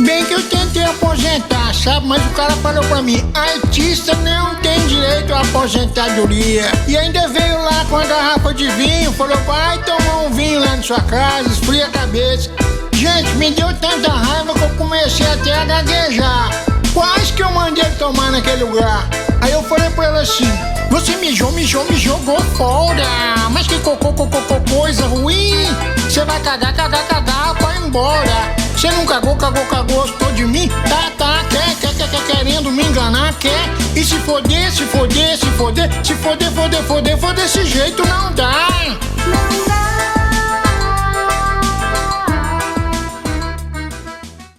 Bem que eu tentei aposentar, sabe? Mas o cara falou pra mim: artista não tem direito à aposentadoria. E ainda veio lá com a garrafa de vinho, falou: vai tomar um vinho lá na sua casa, esfria a cabeça. Gente, me deu tanta raiva que eu comecei até a gaguejar. Quase que eu mandei ele tomar naquele lugar. Aí eu falei pra ele assim: você me jogou fora. Mas que cocô, coisa ruim. Você vai cagar, vai embora. Você não cagou, gostou de mim? Tá, querendo me enganar, quer. E se foder desse jeito não dá. Não dá.